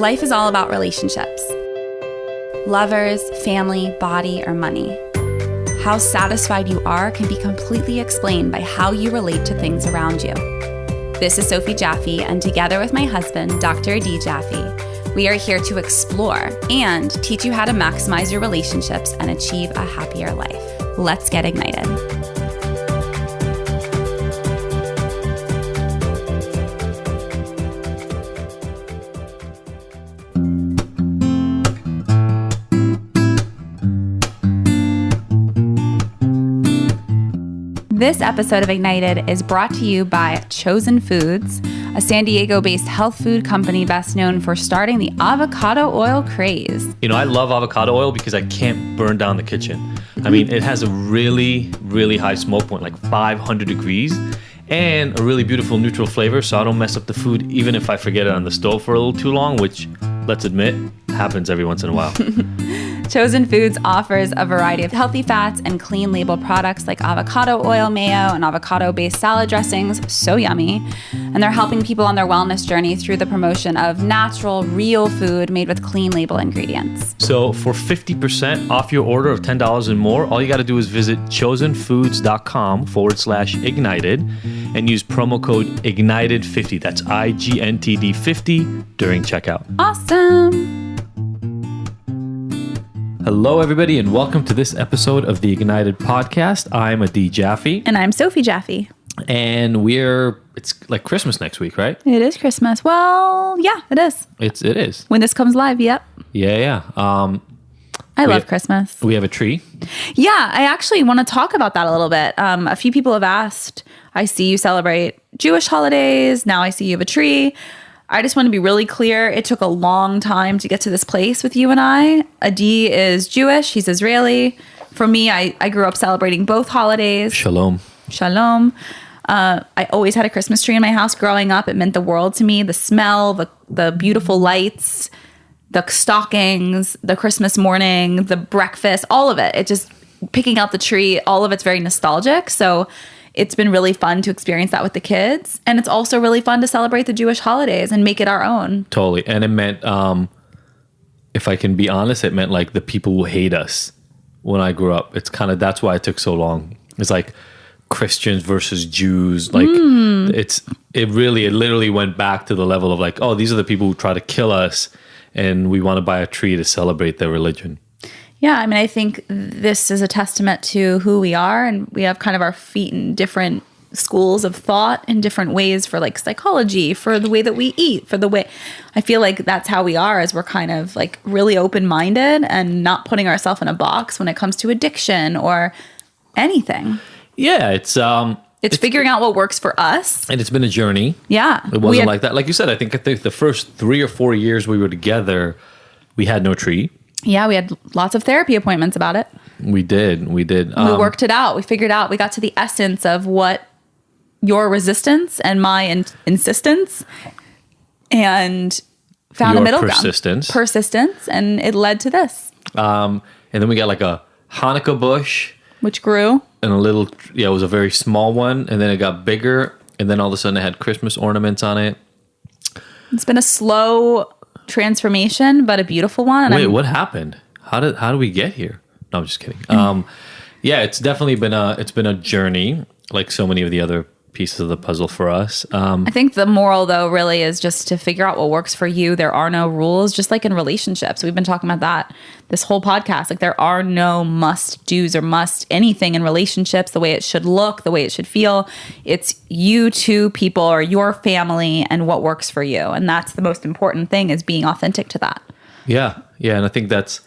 Life is all about relationships. Lovers, family, body, or money. How satisfied you are can be completely explained by how you relate to things around you. This is Sophie Jaffe, and together with my husband, Dr. Adi Jaffe, we are here to explore and teach you how to maximize your relationships and achieve a happier life. Let's get ignited. This episode of Ignited is brought to you by Chosen Foods, a San Diego-based health food company best known for starting the avocado oil craze. You know, I love avocado oil because I can't burn down the kitchen. I mean, it has a really, really high smoke point, like 500 degrees, and a really beautiful neutral flavor, so I don't mess up the food even if I forget it on the stove for a little too long, which, let's admit, happens every once in a while. Chosen Foods offers a variety of healthy fats and clean label products like avocado oil mayo and avocado-based salad dressings, so yummy. And they're helping people on their wellness journey through the promotion of natural, real food made with clean label ingredients. So for 50% off your order of $10 and more, all you got to do is visit chosenfoods.com/ignited and use promo code IGNITED50. That's IGNTD 50 during checkout. Awesome. Hello, everybody, and welcome to this episode of the Ignited podcast. I'm Adi Jaffe. And I'm Sophie Jaffe. And it's like Christmas next week, right? It is Christmas. Well, yeah, it is. It is. When this comes live, yep. Yeah. I love Christmas. We have a tree. Yeah, I actually want to talk about that a little bit. A few people have asked, I see you celebrate Jewish holidays. Now I see you have a tree. I just want to be really clear. It took a long time to get to this place with you and I. Adi is Jewish. He's Israeli. For me, I grew up celebrating both holidays. Shalom. I always had a Christmas tree in my house growing up. It meant the world to me. The smell, the beautiful lights, the stockings, the Christmas morning, the breakfast, all of it. It just, picking out the tree, all of it's very nostalgic. So it's been really fun to experience that with the kids. And it's also really fun to celebrate the Jewish holidays and make it our own. Totally. And it meant, if I can be honest, it meant like the people who hate us when I grew up. It's kind of, that's why it took so long. It's like Christians versus Jews. Like it literally went back to the level of like, oh, these are the people who try to kill us and we want to buy a tree to celebrate their religion. Yeah, I mean, I think this is a testament to who we are, and we have kind of our feet in different schools of thought in different ways for like psychology, for the way that we eat, for the way I feel like that's how we are, is we're kind of like really open-minded and not putting ourselves in a box when it comes to addiction or anything. Yeah, it's figuring out what works for us. And it's been a journey. Yeah. It wasn't like that. Like you said, I think the first 3 or 4 years we were together, we had no tree. Yeah, we had lots of therapy appointments about it. We did. We worked it out. We figured out. We got to the essence of what your resistance and my insistence, and found a middle ground. Persistence, and it led to this. And then we got like a Hanukkah bush, which grew. And it was a very small one, and then it got bigger, and then all of a sudden it had Christmas ornaments on it. It's been a slow transformation, but a beautiful one. Wait, what happened? How did we get here? No, I'm just kidding. Yeah, it's definitely been a journey, like so many of the other pieces of the puzzle for us. I think the moral, though, really is just to figure out what works for you. There are no rules, just like in relationships. We've been talking about that this whole podcast. Like, there are no must-dos or must anything in relationships, the way it should look, the way it should feel. It's you two people or your family and what works for you. And that's the most important thing, is being authentic to that. Yeah. And I think that's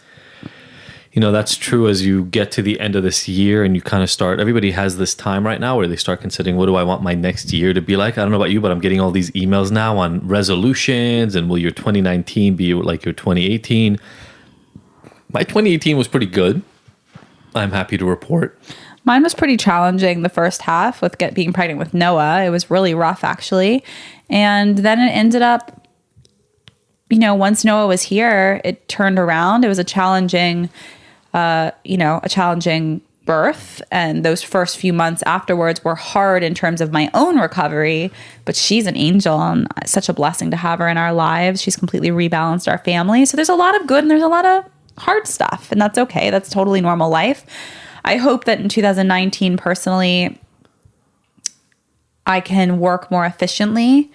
true as you get to the end of this year and you kind of start, everybody has this time right now where they start considering, what do I want my next year to be like? I don't know about you, but I'm getting all these emails now on resolutions and will your 2019 be like your 2018? My 2018 was pretty good. I'm happy to report. Mine was pretty challenging the first half with being pregnant with Noah. It was really rough, actually. And then it ended up, once Noah was here, it turned around. It was a challenging birth, and those first few months afterwards were hard in terms of my own recovery, but she's an angel and such a blessing to have her in our lives. She's completely rebalanced our family. So there's a lot of good and there's a lot of hard stuff, and that's okay. That's totally normal life. I hope that in 2019, personally, I can work more efficiently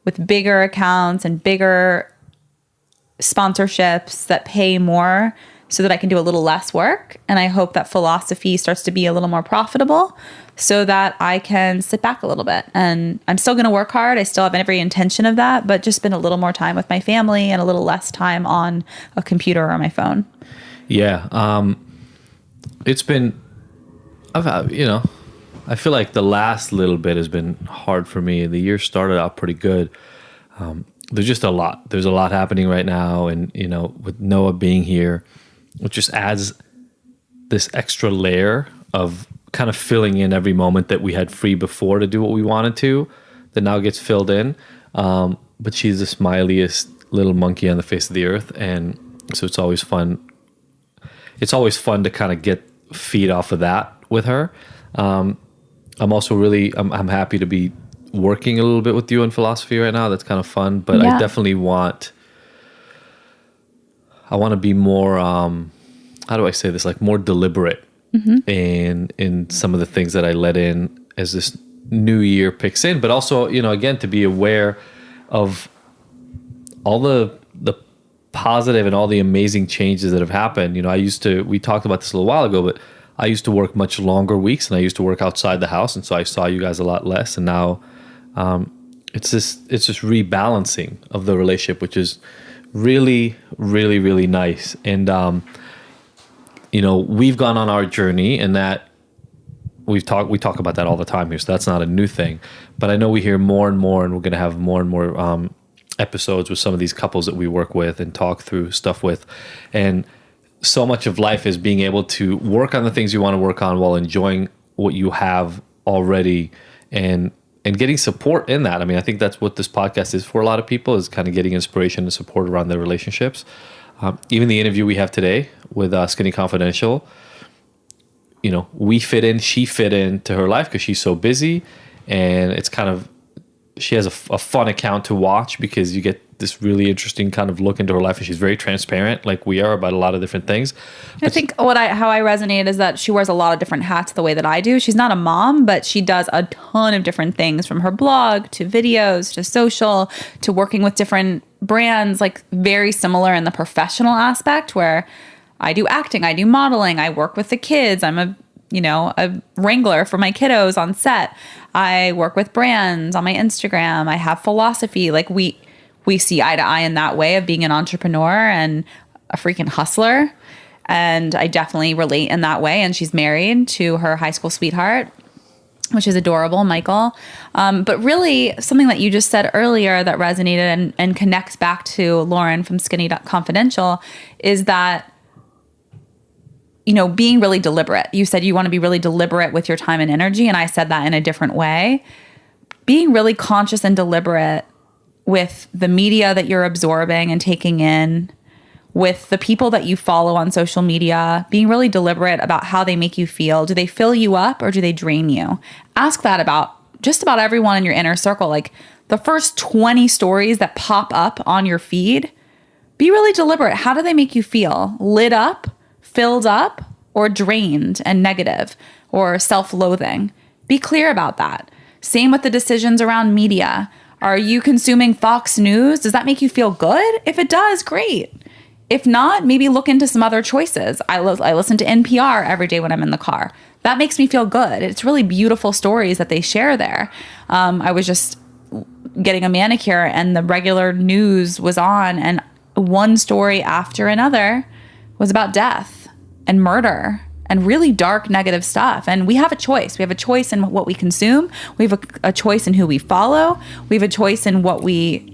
with bigger accounts and bigger sponsorships that pay more so that I can do a little less work. And I hope that philosophy starts to be a little more profitable so that I can sit back a little bit. And I'm still going to work hard. I still have every intention of that, but just spend a little more time with my family and a little less time on a computer or my phone. Yeah. It's been, I feel like the last little bit has been hard for me. The year started out pretty good. There's just a lot. There's a lot happening right now. And, with Noah being here, it just adds this extra layer of kind of filling in every moment that we had free before to do what we wanted to, that now gets filled in. But she's the smiliest little monkey on the face of the earth. And so it's always fun. It's always fun to kind of get feed off of that with her. I'm also I'm happy to be working a little bit with you in philosophy right now. That's kind of fun, but yeah. I definitely want to be more, how do I say this? Like more deliberate in some of the things that I let in as this new year picks in, but also, again, to be aware of all the positive and all the amazing changes that have happened. We talked about this a little while ago, but I used to work much longer weeks and I used to work outside the house. And so I saw you guys a lot less. And now it's this rebalancing of the relationship, which is really, really, really nice. And, we've gone on our journey, and that we talk about that all the time here. So that's not a new thing, but I know we hear more and more, and we're going to have more and more episodes with some of these couples that we work with and talk through stuff with. And so much of life is being able to work on the things you want to work on while enjoying what you have already, and getting support in that. I mean, I think that's what this podcast is for a lot of people, is kind of getting inspiration and support around their relationships. Even the interview we have today with Skinny Confidential, we fit in, she fit into her life because she's so busy, and it's kind of, she has a fun account to watch because you get this really interesting kind of look into her life, and she's very transparent like we are about a lot of different things. I think how I resonate is that she wears a lot of different hats the way that I do. She's not a mom, but she does a ton of different things, from her blog to videos to social to working with different brands, like very similar in the professional aspect, where I do acting, I do modeling, I work with the kids. I'm a wrangler for my kiddos on set. I work with brands on my Instagram. I have philosophy. Like we see eye to eye in that way of being an entrepreneur and a freaking hustler. And I definitely relate in that way. And she's married to her high school sweetheart, which is adorable, Michael. But really, something that you just said earlier that resonated and connects back to Lauren from Skinny Confidential is that, being really deliberate. You said you want to be really deliberate with your time and energy, and I said that in a different way. Being really conscious and deliberate with the media that you're absorbing and taking in, with the people that you follow on social media, being really deliberate about how they make you feel. Do they fill you up or do they drain you? Ask that about just about everyone in your inner circle. Like the first 20 stories that pop up on your feed, be really deliberate. How do they make you feel? Lit up, filled up, or drained and negative or self-loathing? Be clear about that. Same with the decisions around media. Are you consuming Fox News? Does that make you feel good? If it does, great. If not, maybe look into some other choices. I listen to NPR every day when I'm in the car. That makes me feel good. It's really beautiful stories that they share there. I was just getting a manicure and the regular news was on, and one story after another was about death and murder and really dark, negative stuff. And we have a choice. We have a choice in what we consume. We have a choice in who we follow. We have a choice in what we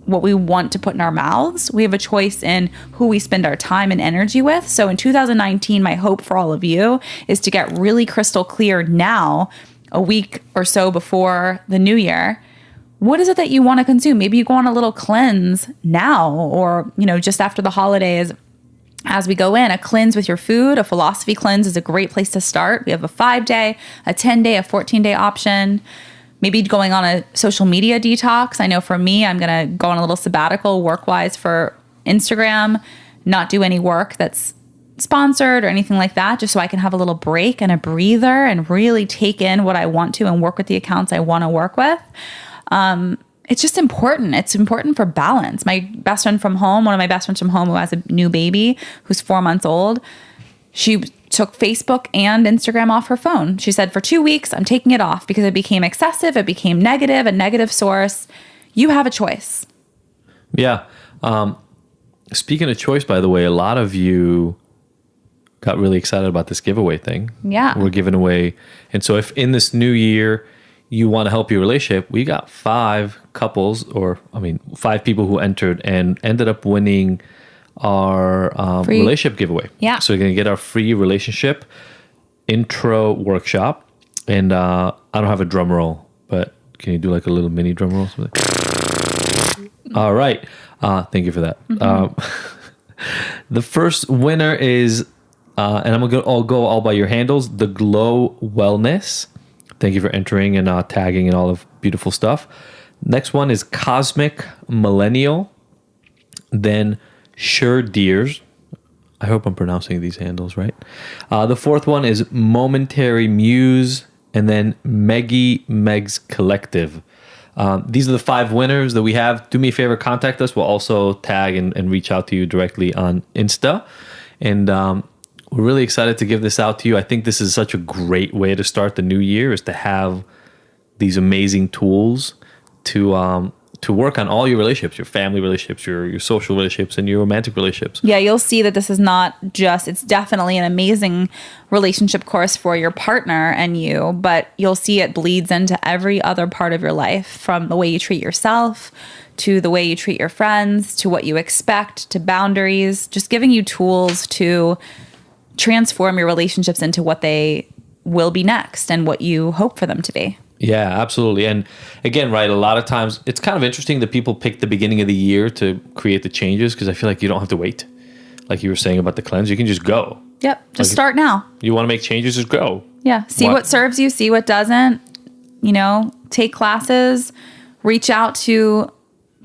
want to put in our mouths. We have a choice in who we spend our time and energy with. So in 2019, my hope for all of you is to get really crystal clear now, a week or so before the new year. What is it that you want to consume? Maybe you go on a little cleanse now, or, just after the holidays, as we go in. A cleanse with your food, a philosophy cleanse is a great place to start. We have a 5-day, a 10-day, a 14-day option. Maybe going on a social media detox. I know for me, I'm going to go on a little sabbatical work-wise for Instagram, not do any work that's sponsored or anything like that, just so I can have a little break and a breather and really take in what I want to and work with the accounts I want to work with. It's just important. It's important for balance. My best friend from home, one of my best friends from home who has a new baby who's 4 months old, she took Facebook and Instagram off her phone. She said, for 2 weeks, I'm taking it off because it became excessive. It became negative, a negative source. You have a choice. Yeah. Speaking of choice, by the way, a lot of you got really excited about this giveaway thing. Yeah. We're giving away. And so if in this new year you want to help your relationship, we got 5 couples, 5 people who entered and ended up winning our relationship giveaway. Yeah. So you're going to get our free relationship intro workshop. And I don't have a drum roll, but can you do like a little mini drum roll? All right. Thank you for that. The first winner is, and I'm going to go all by your handles, The Glow Wellness. Thank you for entering and tagging and all of beautiful stuff. Next one is Cosmic Millennial. Then Sure Deers. I hope I'm pronouncing these handles right. The fourth one is Momentary Muse. And then Meg's Collective. These are the 5 winners that we have. Do me a favor, contact us. We'll also tag and reach out to you directly on Insta. And we're really excited to give this out to you. I think this is such a great way to start the new year, is to have these amazing tools to work on all your relationships, your family relationships, your social relationships, and your romantic relationships. Yeah, you'll see that this is not just, it's definitely an amazing relationship course for your partner and you, but you'll see it bleeds into every other part of your life, from the way you treat yourself to the way you treat your friends, to what you expect, to boundaries, just giving you tools to transform your relationships into what they will be next and what you hope for them to be. Yeah, absolutely. And again, right, a lot of times it's kind of interesting that people pick the beginning of the year to create the changes, because I feel like you don't have to wait. Like you were saying about the cleanse, you can just go. Yep, just start now. You want to make changes, just go. Yeah, see what serves you, see what doesn't. Take classes, reach out to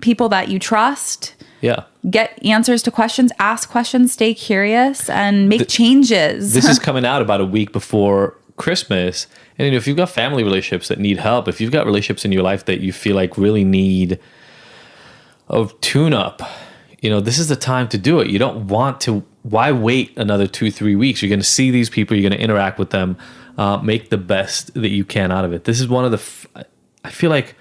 people that you trust. Yeah. Get answers to questions, ask questions, stay curious, and make changes. This is coming out about a week before Christmas. And if you've got family relationships that need help, if you've got relationships in your life that you feel like really need a tune-up, this is the time to do it. You don't want to, why wait another 2-3 weeks? You're going to see these people, you're going to interact with them, make the best that you can out of it. This is one of the, I feel like,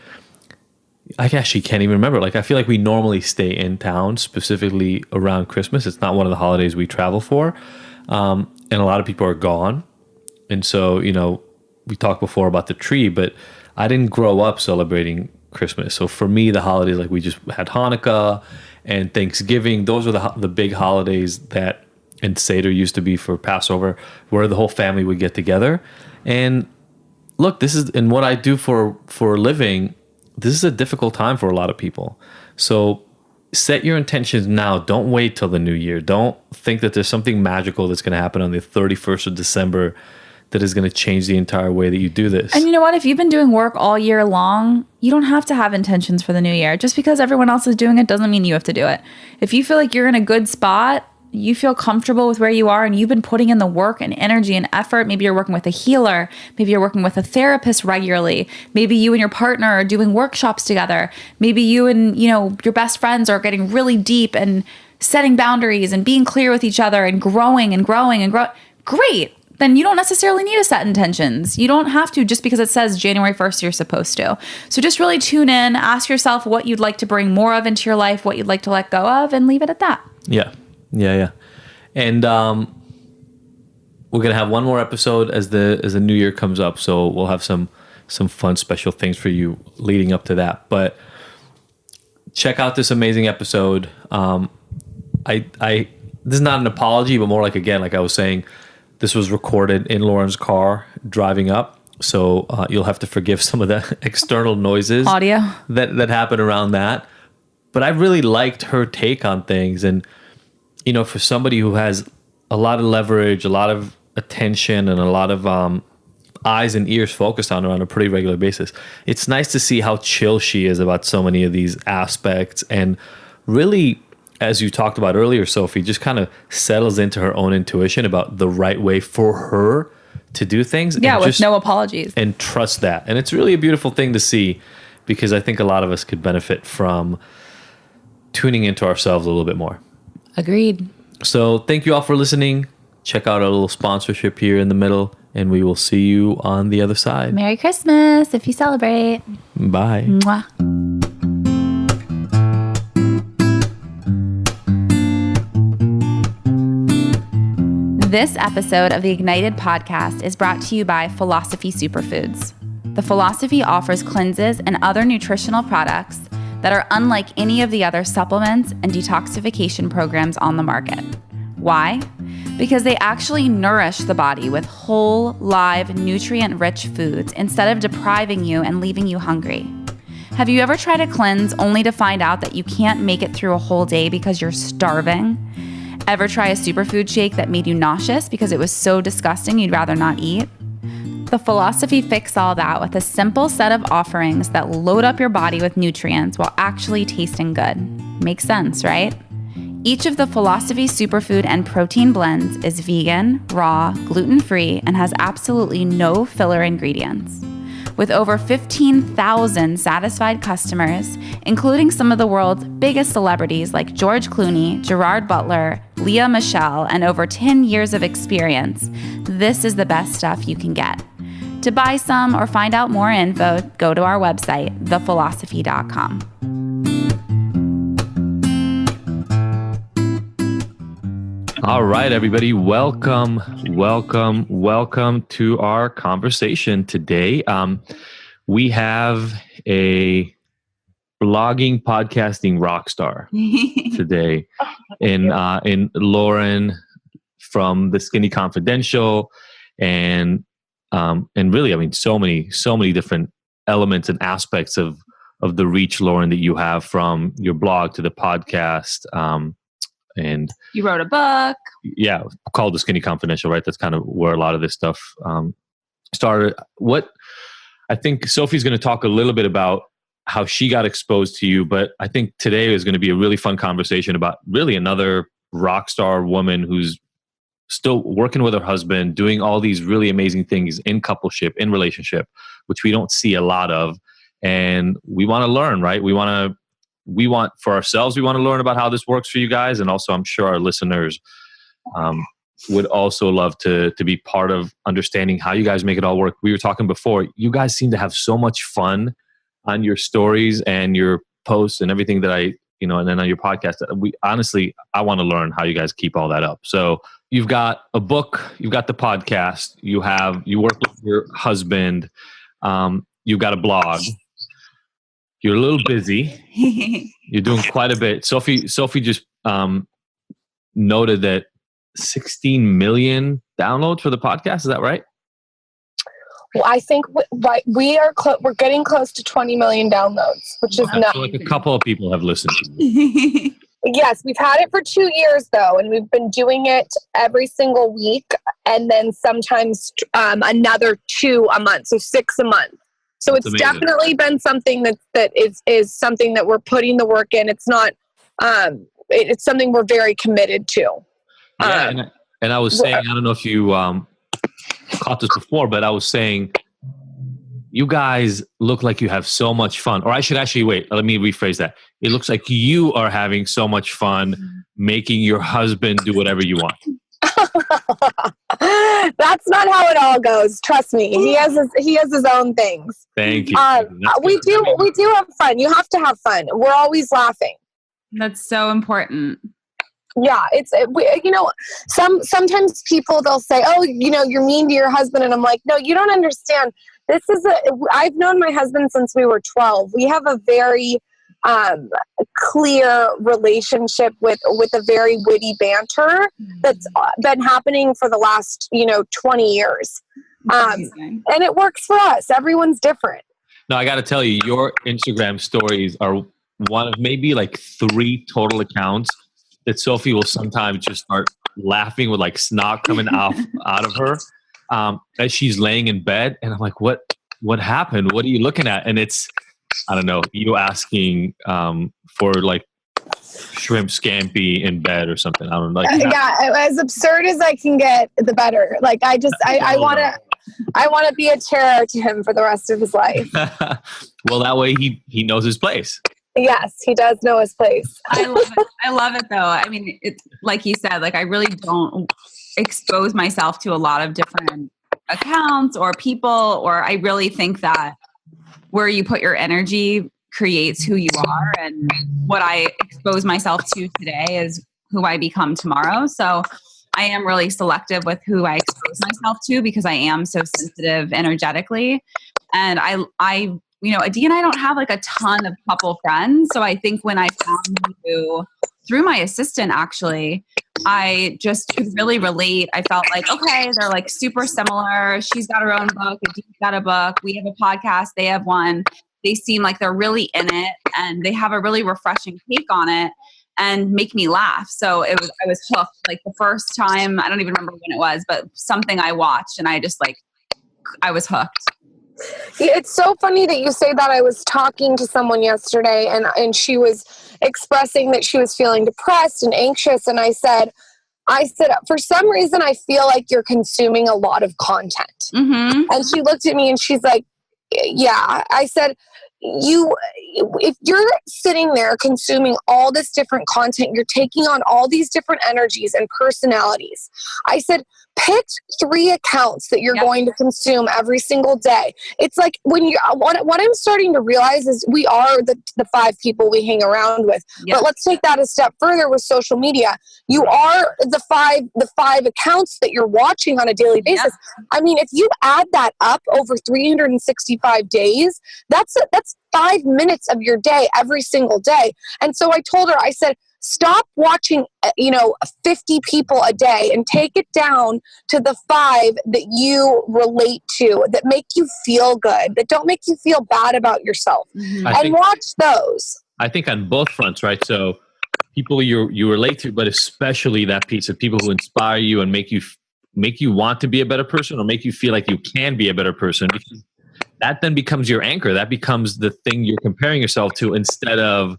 I actually can't even remember. Like, I feel like we normally stay in town, specifically around Christmas. It's not one of the holidays we travel for. And a lot of people are gone. And so, we talked before about the tree, but I didn't grow up celebrating Christmas. So for me, the holidays, like we just had Hanukkah and Thanksgiving. Those are the big holidays that, and Seder used to be for Passover, where the whole family would get together. And look, this is, and what I do for a living, this is a difficult time for a lot of people. So set your intentions now. Don't wait till the new year. Don't think that there's something magical that's going to happen on the 31st of December that is going to change the entire way that you do this. And you know what? If you've been doing work all year long, you don't have to have intentions for the new year. Just because everyone else is doing it doesn't mean you have to do it. If you feel like you're in a good spot, you feel comfortable with where you are, and you've been putting in the work and energy and effort, maybe you're working with a healer, maybe you're working with a therapist regularly, maybe you and your partner are doing workshops together, maybe you and your best friends are getting really deep and setting boundaries and being clear with each other and growing and growing and growing. Great. Then you don't necessarily need to set intentions. You don't have to just because it says January 1st, you're supposed to. So just really tune in, ask yourself what you'd like to bring more of into your life, what you'd like to let go of, and leave it at that. Yeah. And we're going to have one more episode as the new year comes up. So we'll have some fun, special things for you leading up to that. But check out this amazing episode. This is not an apology, but more like, again, like I was saying, this was recorded in Lauren's car driving up. So you'll have to forgive some of the external noises audio that happen around that. But I really liked her take on things. And for somebody who has a lot of leverage, a lot of attention, and a lot of eyes and ears focused on her on a pretty regular basis, it's nice to see how chill she is about so many of these aspects, and really, as you talked about earlier, Sophie, just kind of settles into her own intuition about the right way for her to do things. Yeah, with no apologies. And trust that. And it's really a beautiful thing to see, because I think a lot of us could benefit from tuning into ourselves a little bit more. Agreed. So thank you all for listening. Check out our little sponsorship here in the middle, and we will see you on the other side. Merry Christmas if you celebrate. Bye. Mwah. This episode of the Ignited podcast is brought to you by Philosophy Superfoods. The Philosophy offers cleanses and other nutritional products that are unlike any of the other supplements and detoxification programs on the market. Why? Because they actually nourish the body with whole, live, nutrient-rich foods instead of depriving you and leaving you hungry. Have you ever tried a cleanse only to find out that you can't make it through a whole day because you're starving? Ever try a superfood shake that made you nauseous because it was so disgusting you'd rather not eat? The Philosophy fix all that with a simple set of offerings that load up your body with nutrients while actually tasting good. Makes sense, right? Each of the Philosophy superfood and protein blends is vegan, raw, gluten-free, and has absolutely no filler ingredients. With over 15,000 satisfied customers, including some of the world's biggest celebrities like George Clooney, Gerard Butler, Lea Michele, and over 10 years of experience, this is the best stuff you can get. To buy some or find out more info, go to our website, thephilosophy.com. All right, everybody. Welcome to our conversation today. We have a blogging, podcasting rock star today in Lauryn from The Skinny Confidential, and really, I mean, so many different elements and aspects of the reach, Lauryn, that you have, from your blog to the podcast. And you wrote a book. Yeah, called The Skinny Confidential, right? That's kind of where a lot of this stuff started. What I think Sophie's going to talk a little bit about how she got exposed to you, but I think today is going to be a really fun conversation about really another rock star woman who's still working with her husband, doing all these really amazing things in coupleship, in relationship, which we don't see a lot of. And we want to learn, right? We want for ourselves, we want to learn about how this works for you guys. And also, I'm sure our listeners would also love to be part of understanding how you guys make it all work. We were talking before, you guys seem to have so much fun on your stories and your posts and everything that and then on your podcast. I want to learn how you guys keep all that up. So you've got a book, you've got the podcast, you work with your husband, you've got a blog. You're a little busy. You're doing quite a bit. Sophie just noted that 16 million downloads for the podcast. Is that right? Well, I think we're getting close to 20 million downloads, which is nuts. So like a couple of people have listened to you. Yes, we've had it for 2 years though, and we've been doing it every single week, and then sometimes another 2 a month, so 6 a month. So it's definitely been something that is something that we're putting the work in. It's not, it's something we're very committed to. Yeah, and I was saying, I don't know if you caught this before, but I was saying, you guys look like you have so much fun. Or I should actually, wait, let me rephrase that. It looks like you are having so much fun making your husband do whatever you want. That's not how it all goes. Trust me. He has his own things. Thank you. We do have fun. You have to have fun. We're always laughing. That's so important. Yeah, sometimes people, they'll say, "Oh, you're mean to your husband," and I'm like, "No, you don't understand. I've known my husband since we were 12. We have a very clear relationship with a very witty banter that's been happening for the last 20 years, and it works for us. Everyone's different." No, I got to tell you, your Instagram stories are one of maybe like 3 total accounts that Sophie will sometimes just start laughing with like snot coming out of her as she's laying in bed. And I'm like, what happened? What are you looking at? And it's, I don't know, you asking for like shrimp scampi in bed or something. I don't know. Like, as absurd as I can get, the better. Like I want to be a terror to him for the rest of his life. Well, that way he knows his place. Yes, he does know his place. I love it though. I mean, it's like you said, like I really don't expose myself to a lot of different accounts or people, or I really think that where you put your energy creates who you are, and what I expose myself to today is who I become tomorrow. So I am really selective with who I expose myself to because I am so sensitive energetically. And I you know, Adi and I don't have like a ton of couple friends. So I think when I found you through my assistant, actually, I just could really relate. I felt like, okay, they're like super similar. She's got her own book. Adi's got a book. We have a podcast. They have one. They seem like they're really in it and they have a really refreshing take on it and make me laugh. So I was hooked. Like the first time, I don't even remember when it was, but something I watched and I was hooked. Yeah, it's so funny that you say that. I was talking to someone yesterday and she was expressing that she was feeling depressed and anxious. And I said, for some reason, I feel like you're consuming a lot of content. Mm-hmm. And she looked at me and she's like, yeah. I said, if you're sitting there consuming all this different content, you're taking on all these different energies and personalities. I said, pick 3 accounts that you're going to consume every single day. It's like what I'm starting to realize is we are the 5 people we hang around with. But let's take that a step further with social media. You are the 5 accounts that you're watching on a daily basis. I mean, if you add that up over 365 days, that's 5 minutes of your day every single day. And so I told her, I said, stop watching, 50 people a day and take it down to the 5 that you relate to, that make you feel good, that don't make you feel bad about yourself. Mm-hmm. Watch those. I think on both fronts, right? So people you relate to, but especially that piece of people who inspire you and make you want to be a better person or make you feel like you can be a better person. Because that then becomes your anchor. That becomes the thing you're comparing yourself to, instead of,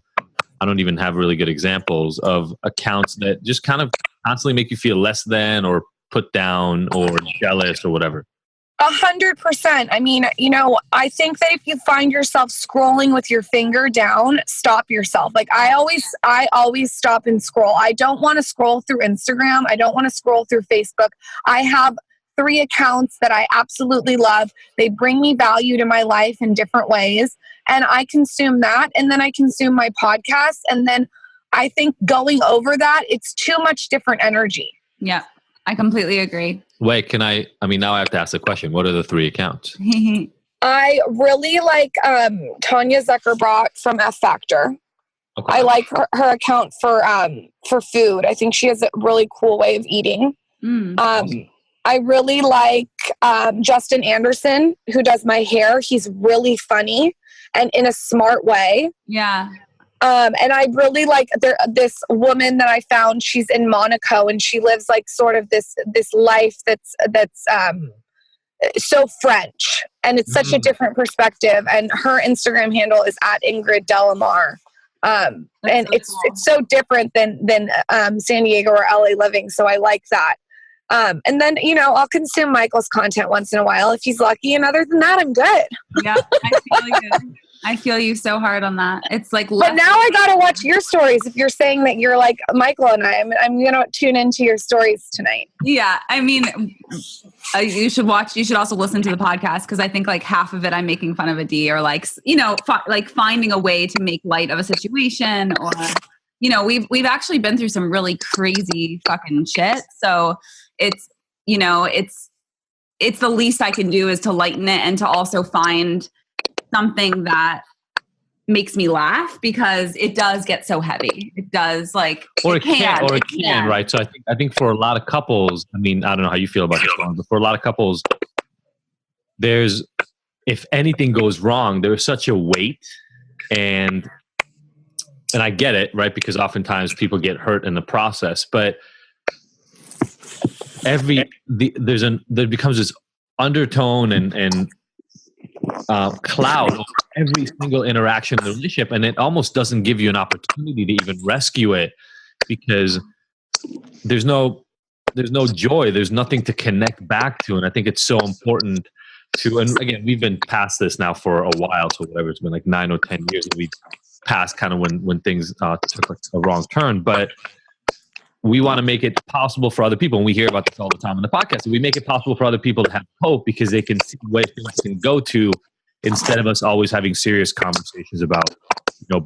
I don't even have really good examples of accounts that just kind of constantly make you feel less than or put down or jealous or whatever. 100%. I mean, I think that if you find yourself scrolling with your finger down, stop yourself. Like I always stop and scroll. I don't want to scroll through Instagram. I don't want to scroll through Facebook. I have 3 accounts that I absolutely love. They bring me value to my life in different ways. And I consume that. And then I consume my podcast. And then I think going over that, it's too much different energy. Yeah, I completely agree. Wait, now I have to ask the question. What are the 3 accounts? I really like Tanya Zuckerbrot from F Factor. Okay. I like her account for food. I think she has a really cool way of eating. Awesome. I really like Justin Anderson, who does my hair. He's really funny and in a smart way. Yeah. And I really like this woman that I found. She's in Monaco and she lives like sort of this life that's so French, and it's such a different perspective. And her Instagram handle is @IngridDelamar. And it's so different than San Diego or LA living. So I like that. And then, I'll consume Michael's content once in a while if he's lucky. And other than that, I'm good. Yeah, I feel you so hard on that. It's like, but now I got to watch your stories. If you're saying that you're like Michael and I'm going to tune into your stories tonight. Yeah. I mean, you should also listen to the podcast, because I think like half of it, I'm making fun of Adi, or like, like finding a way to make light of a situation, or, we've actually been through some really crazy fucking shit. So it's the least I can do is to lighten it and to also find something that makes me laugh, because it does get so heavy. It does, like, it can, right? So I think for a lot of couples, I mean, I don't know how you feel about this one, but for a lot of couples, if anything goes wrong, there's such a weight, and and I get it, right? Because oftentimes people get hurt in the process, but there becomes this undertone and cloud over every single interaction in the relationship, and it almost doesn't give you an opportunity to even rescue it because there's no joy, there's nothing to connect back to. And I think it's so important to, and again, we've been past this now for a while, so whatever, it's been like 9 or 10 years that we passed kind of when things took a wrong turn, but we want to make it possible for other people. And we hear about this all the time on the podcast. We make it possible for other people to have hope because they can see where things can go to, instead of us always having serious conversations about,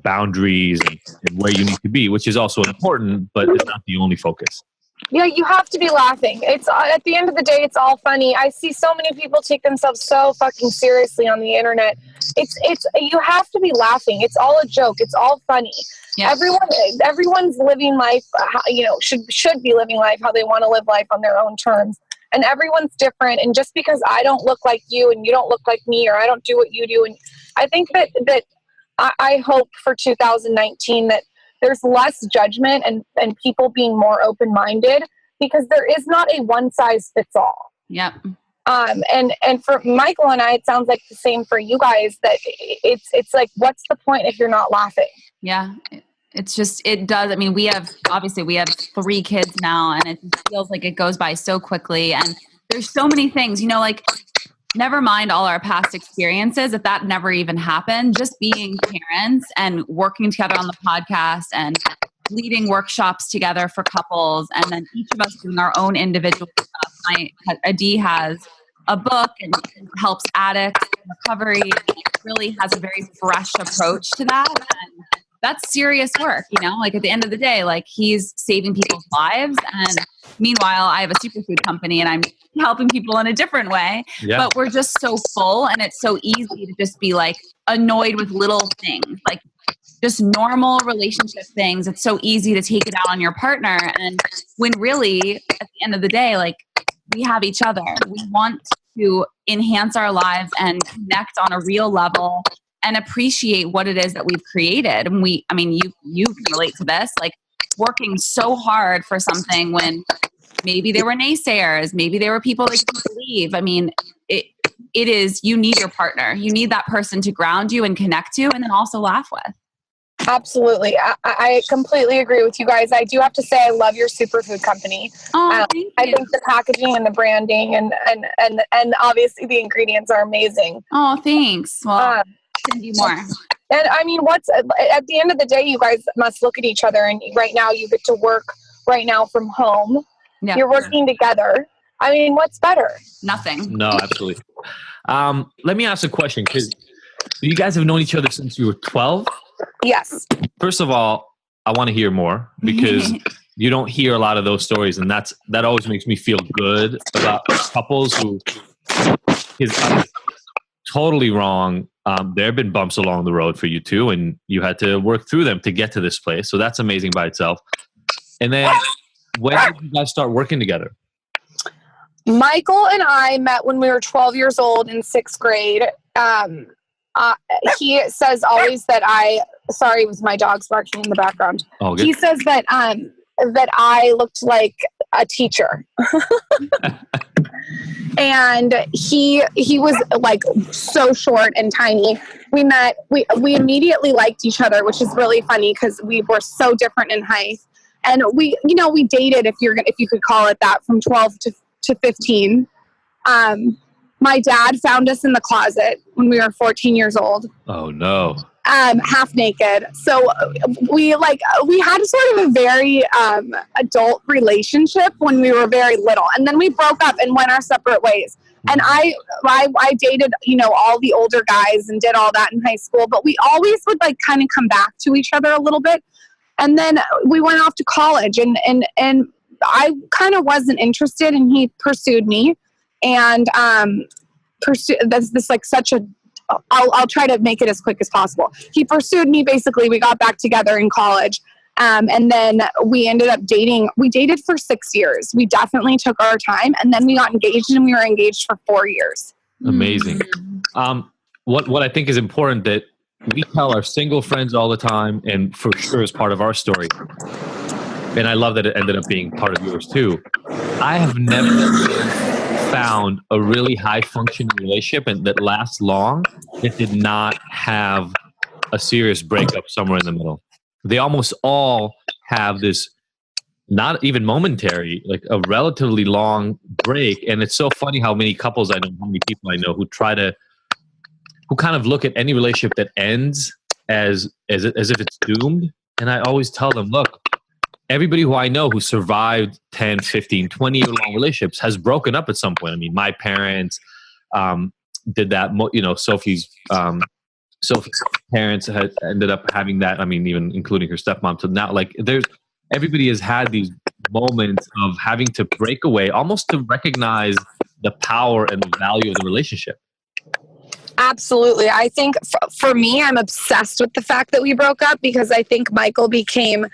boundaries and where you need to be, which is also important, but it's not the only focus. Yeah, you have to be laughing. It's at the end of the day, it's all funny. I see so many people take themselves so fucking seriously on the internet. It's you have to be laughing. It's all a joke. It's all funny. Yeah. Everyone's living life, should be living life how they want to live life on their own terms. And everyone's different. And just because I don't look like you and you don't look like me, or I don't do what you do, and I think that I hope for 2019 that there's less judgment and people being more open-minded, because there is not a one-size-fits-all. Yep. And for Michael and I, it sounds like the same for you guys, that it's like, what's the point if you're not laughing? Yeah. It's just, it does. I mean, we have 3 kids now, and it feels like it goes by so quickly. And there's so many things, never mind all our past experiences. If that never even happened, just being parents and working together on the podcast and leading workshops together for couples, and then each of us doing our own individual stuff. Adi has a book and helps addicts in recovery. And really has a very fresh approach to that. And that's serious work, like at the end of the day, like he's saving people's lives. And meanwhile, I have a superfood company and I'm helping people in a different way, but we're just so full, and it's so easy to just be like annoyed with little things, like just normal relationship things. It's so easy to take it out on your partner. And when really at the end of the day, like we have each other, we want to enhance our lives and connect on a real level and appreciate what it is that we've created. And you can relate to this, like working so hard for something when maybe there were naysayers, maybe there were people that couldn't believe. I mean, it is, you need your partner. You need that person to ground you and connect you, and then also laugh with. Absolutely. I completely agree with you guys. I do have to say, I love your superfood company. Oh, thank you. I think the packaging and the branding and obviously the ingredients are amazing. Oh, thanks. Well, send you more. And I mean, at the end of the day, you guys must look at each other, and right now you get to work right now from home. Yeah. You're working together. I mean, what's better? Nothing. No, absolutely. Let me ask a question, because you guys have known each other since you were 12? Yes. First of all, I want to hear more, because you don't hear a lot of those stories, and that always makes me feel good about couples who is totally wrong. There have been bumps along the road for you too, and you had to work through them to get to this place. So that's amazing by itself. And then when did you guys start working together? Michael and I met when we were 12 years old in 6th grade. He says always that sorry, it was my dogs barking in the background. Oh, good. He says that I looked like a teacher. And he was like so short and tiny. We met, we immediately liked each other, which is really funny because we were so different in height. And we dated, if you could call it that, from 12 to 15. My dad found us in the closet when we were 14 years old. Oh no. Half naked. So we had sort of a very adult relationship when we were very little, and then we broke up and went our separate ways. And I dated, all the older guys and did all that in high school, but we always would like kind of come back to each other a little bit. And then we went off to college, and I kind of wasn't interested, and he pursued me, and I'll try to make it as quick as possible. He pursued me. Basically, we got back together in college. And then we ended up dating. We dated for 6 years. We definitely took our time, and then we got engaged, and we were engaged for 4 years. Amazing. What I think is important that we tell our single friends all the time, and for sure is part of our story. And I love that it ended up being part of yours too. I have never found a really high functioning relationship and that lasts long that did not have a serious breakup somewhere in the middle. They almost all have this, not even momentary, like a relatively long break. And it's so funny how many couples I know, how many people I know who kind of look at any relationship that ends as if it's doomed. And I always tell them, look, everybody who I know who survived 10, 15, 20-year-long relationships has broken up at some point. I mean, my parents did that. Sophie's parents had ended up having that. I mean, even including her stepmom. So now, like, everybody has had these moments of having to break away, almost to recognize the power and the value of the relationship. Absolutely. I think for me, I'm obsessed with the fact that we broke up because I think Michael became,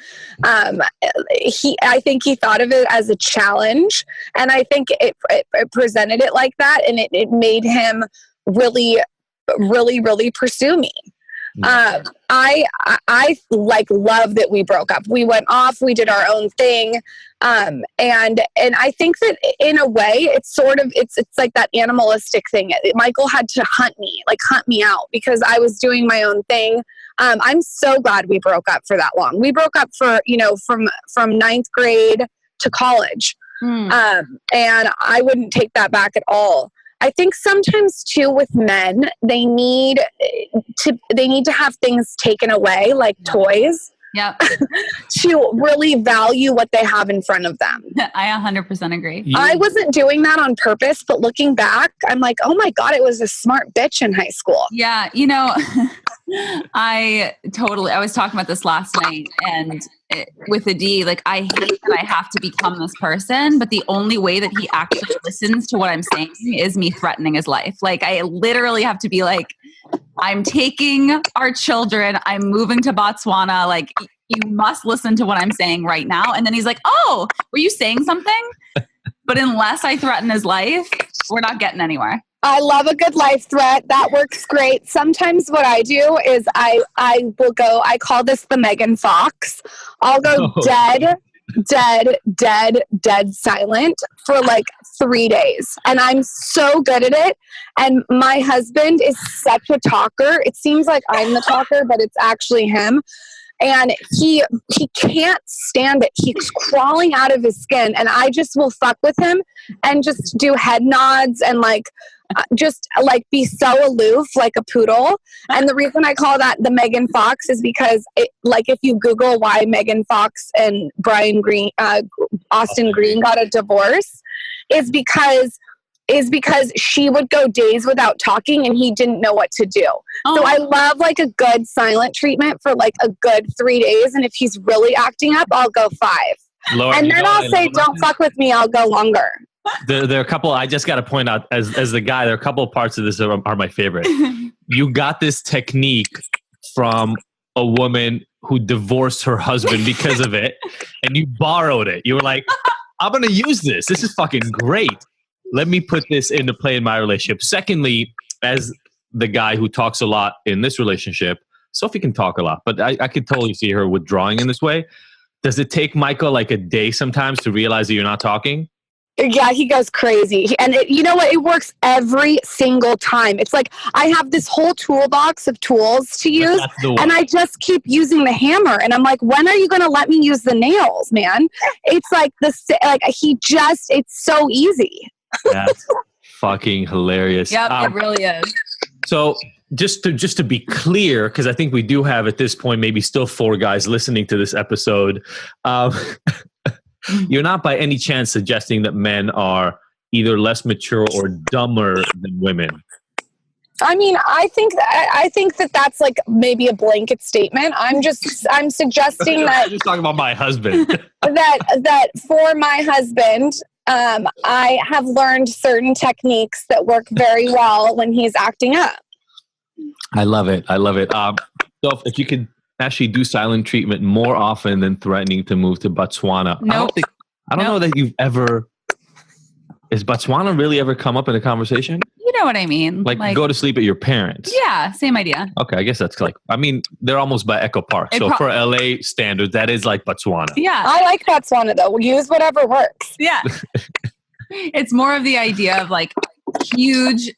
I think he thought of it as a challenge, and I think it presented it like that, and it made him really, really, really pursue me. I like love that we broke up. We went off, we did our own thing. And I think that in a way it's like that animalistic thing. Michael had to hunt me out because I was doing my own thing. I'm so glad we broke up for that long. We broke up for, from ninth grade to college. And I wouldn't take that back at all. I think sometimes too with men, they need to have things taken away, like toys, to really value what they have in front of them. I 100% agree. I wasn't doing that on purpose, but looking back, I'm like, oh my God, it was a smart bitch in high school. Yeah. I was talking about this last night, and with a D, like, I hate that I have to become this person, but the only way that he actually listens to what I'm saying is me threatening his life. Like, I literally have to be like, I'm taking our children, I'm moving to Botswana, like, you must listen to what I'm saying right now. And then he's like, oh, were you saying something? But unless I threaten his life, we're not getting anywhere. I love a good life threat. That works great. Sometimes what I do is I call this the Megan Fox. I'll go dead silent for like 3 days. And I'm so good at it. And my husband is such a talker. It seems like I'm the talker, but it's actually him. And he can't stand it. He's crawling out of his skin. And I just will fuck with him and just do head nods and just be so aloof like a poodle. And the reason I call that the Megan Fox is because if you Google why Megan Fox and Austin Green got a divorce is because she would go days without talking and he didn't know what to do. Oh. So I love a good silent treatment for a good 3 days. And if he's really acting up, I'll go 5. Lauren, and then I'll say, don't fuck with me. I'll go longer. There are a couple, I just got to point out as the guy, there are a couple of parts of this are my favorite. You got this technique from a woman who divorced her husband because of it. And you borrowed it. You were like, I'm going to use this. This is fucking great. Let me put this into play in my relationship. Secondly, as the guy who talks a lot in this relationship, Sophie can talk a lot, but I could totally see her withdrawing in this way. Does it take Michael a day sometimes to realize that you're not talking? Yeah, he goes crazy. And you know what? It works every single time. It's like I have this whole toolbox of tools to use, and I just keep using the hammer. And I'm like, when are you going to let me use the nails, man? It's it's so easy. That's fucking hilarious. Yep, it really is. So just to be clear, because I think we do have at this point maybe still 4 guys listening to this episode. You're not by any chance suggesting that men are either less mature or dumber than women. I mean, I think that that's maybe a blanket statement. I'm suggesting that I'm just talking about my husband. that for my husband, I have learned certain techniques that work very well when he's acting up. I love it. So if you could actually do silent treatment more often than threatening to move to Botswana. Nope. I don't know that you've ever... Has Botswana really ever come up in a conversation? know what I mean? Like go to sleep at your parents. Yeah, same idea. Okay, I guess that's like, I mean, they're almost by Echo Park. So for LA standards, that is like Botswana. Yeah. I like Botswana though. We'll use whatever works. Yeah. It's more of the idea of like huge,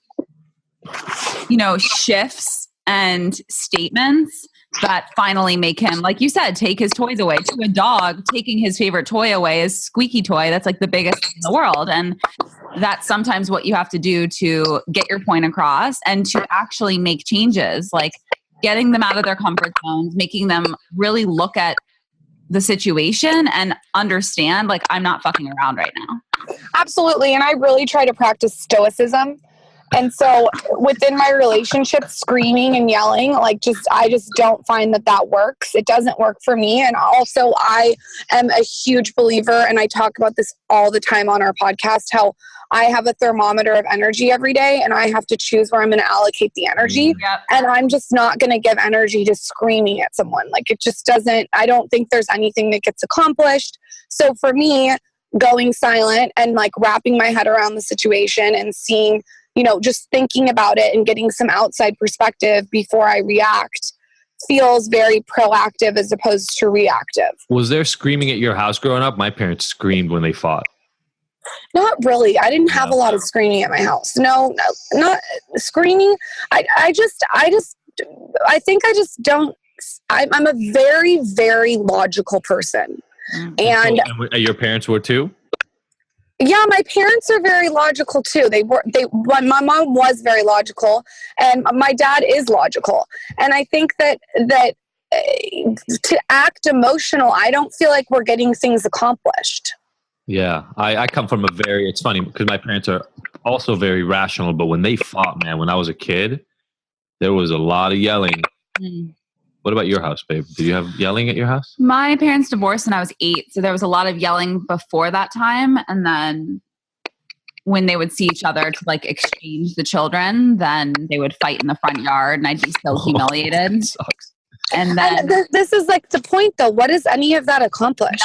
shifts and statements that finally make him, like you said, take his toys away. To a dog, taking his favorite toy away is squeaky toy. That's like the biggest in the world. And that's sometimes what you have to do to get your point across and to actually make changes, like getting them out of their comfort zones, making them really look at the situation and understand, like, I'm not fucking around right now. Absolutely. And I really try to practice stoicism. And so within my relationship, screaming and yelling, I just don't find that works. It doesn't work for me. And also I am a huge believer, and I talk about this all the time on our podcast, how I have a thermometer of energy every day and I have to choose where I'm going to allocate the energy. Yep. And I'm just not going to give energy to screaming at someone. Like, it just doesn't, I don't think there's anything that gets accomplished. So for me, going silent and like wrapping my head around the situation and seeing, just thinking about it and getting some outside perspective before I react feels very proactive as opposed to reactive. Was there screaming at your house growing up? My parents screamed when they fought. Not really. I didn't have a lot of screaming at my house. No, not screaming. I'm a very, very logical person. And your parents were too? Yeah, my parents are very logical too. My mom was very logical and my dad is logical. And I think that to act emotional, I don't feel like we're getting things accomplished. Yeah, I come from it's funny because my parents are also very rational, but when they fought, man, when I was a kid, there was a lot of yelling. What about your house, babe? Did you have yelling at your house? My parents divorced when I was 8, so there was a lot of yelling before that time. And then when they would see each other to like exchange the children, then they would fight in the front yard and I'd be so humiliated. Sucks. And this is like the point though. What does any of that accomplish?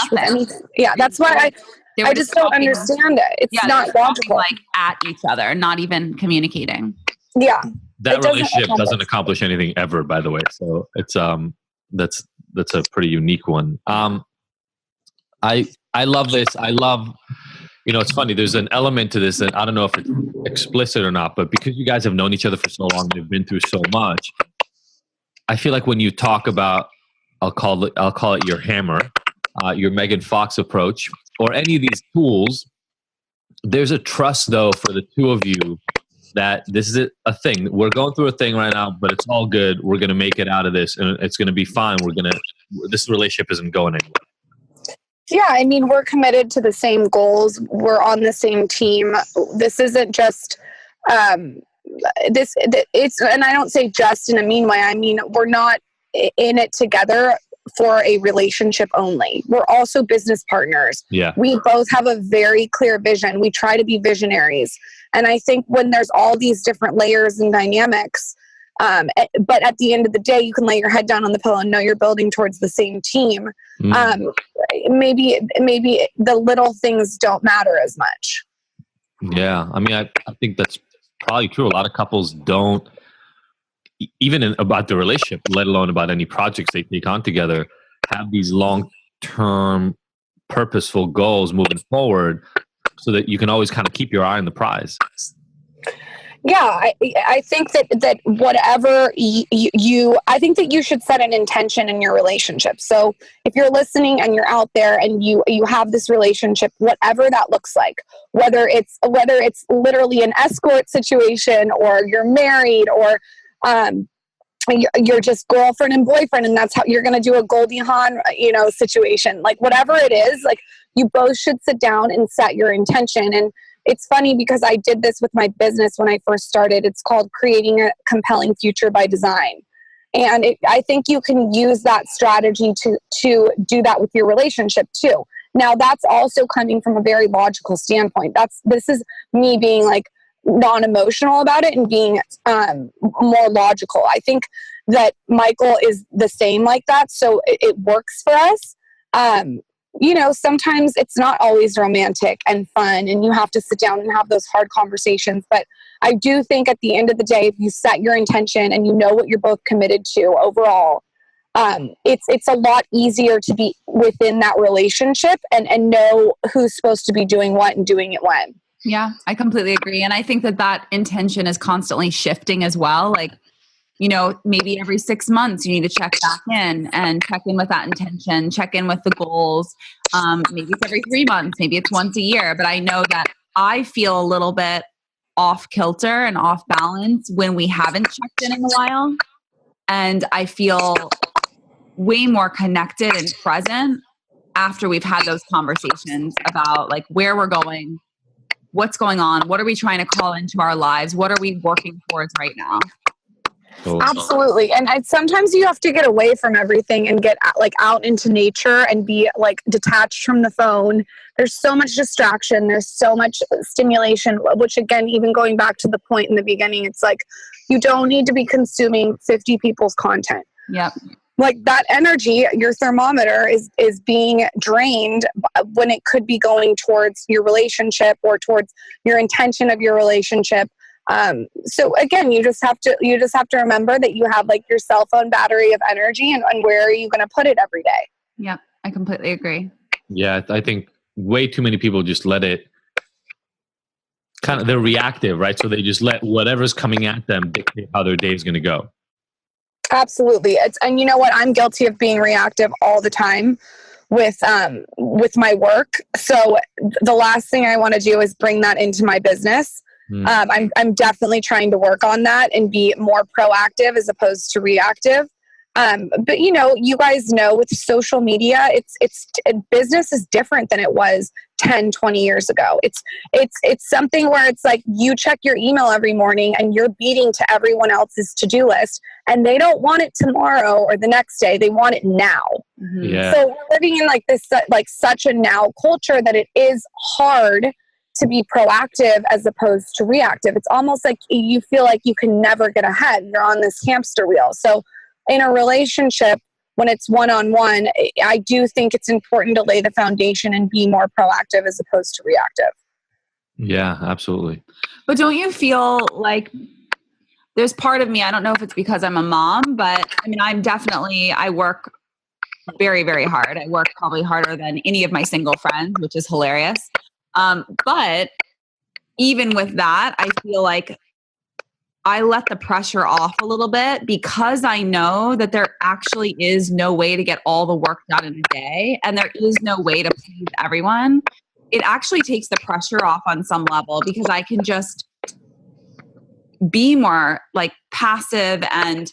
Yeah, that's why I just don't understand it. It's not logical. Like at each other, not even communicating. Yeah. That relationship doesn't accomplish anything ever, by the way. So it's that's a pretty unique one. I love this. I love, it's funny. There's an element to this that I don't know if it's explicit or not, but because you guys have known each other for so long, they've been through so much. I feel like when you talk about, I'll call it your hammer, your Megan Fox approach, or any of these tools, there's a trust though for the two of you that this is a thing. We're going through a thing right now, but it's all good. We're going to make it out of this and it's going to be fine. This relationship isn't going anywhere. Yeah. I mean, we're committed to the same goals. We're on the same team. This isn't just, and I don't say just in a mean way. I mean, we're not in it together for a relationship only. We're also business partners. Yeah. We both have a very clear vision. We try to be visionaries. And I think when there's all these different layers and dynamics, but at the end of the day, you can lay your head down on the pillow and know you're building towards the same team. Maybe the little things don't matter as much. Yeah. I mean, I think that's probably true. A lot of couples don't, even about the relationship, let alone about any projects they take on together, have these long-term purposeful goals moving forward so that you can always kind of keep your eye on the prize. Yeah, I think that whatever I think that you should set an intention in your relationship. So if you're listening and you're out there and you have this relationship, whatever that looks like, whether it's literally an escort situation or you're married or you're just girlfriend and boyfriend and that's how you're going to do a Goldie Hawn, situation, like whatever it is, like you both should sit down and set your intention. And it's funny because I did this with my business when I first started. It's called Creating a Compelling Future by Design. And I think you can use that strategy to do that with your relationship too. Now that's also coming from a very logical standpoint. This is me being like non-emotional about it and being more logical. I think that Michael is the same like that. So it works for us. Sometimes it's not always romantic and fun and you have to sit down and have those hard conversations, but I do think at the end of the day, if you set your intention and you know what you're both committed to overall, it's a lot easier to be within that relationship and know who's supposed to be doing what and doing it when. Yeah, I completely agree. And I think that intention is constantly shifting as well. Like, maybe every 6 months you need to check back in and check in with that intention, check in with the goals. Maybe it's every 3 months, maybe it's once a year, but I know that I feel a little bit off kilter and off balance when we haven't checked in a while. And I feel way more connected and present after we've had those conversations about like where we're going, what's going on, what are we trying to call into our lives, what are we working towards right now. Cool. Absolutely. And sometimes you have to get away from everything and get like out into nature and be like detached from the phone. There's so much distraction. There's so much stimulation, which again, even going back to the point in the beginning, it's like, you don't need to be consuming 50 people's content. Yep. Like that energy, your thermometer is being drained when it could be going towards your relationship or towards your intention of your relationship. So again, you just have to remember that you have like your cell phone battery of energy and where are you going to put it every day? Yeah, I completely agree. Yeah, I think way too many people just let it they're reactive, right? So they just let whatever's coming at them dictate how their day is going to go. Absolutely. And you know what? I'm guilty of being reactive all the time with my work. So the last thing I want to do is bring that into my business. I'm definitely trying to work on that and be more proactive as opposed to reactive. But you guys know with social media, it's business is different than it was 10, 20 years ago. It's something where it's like you check your email every morning and you're beating to everyone else's to-do list and they don't want it tomorrow or the next day. They want it now. Mm-hmm. Yeah. So we're living in like this, like such a now culture that it is hard to be proactive as opposed to reactive. It's almost like you feel like you can never get ahead. You're on this hamster wheel. So in a relationship, when it's one-on-one, I do think it's important to lay the foundation and be more proactive as opposed to reactive. Yeah, absolutely. But don't you feel like there's part of me, I don't know if it's because I'm a mom, but I mean, I work very, very hard. I work probably harder than any of my single friends, which is hilarious. But even with that, I feel like I let the pressure off a little bit because I know that there actually is no way to get all the work done in a day and there is no way to please everyone. It actually takes the pressure off on some level because I can just be more like passive and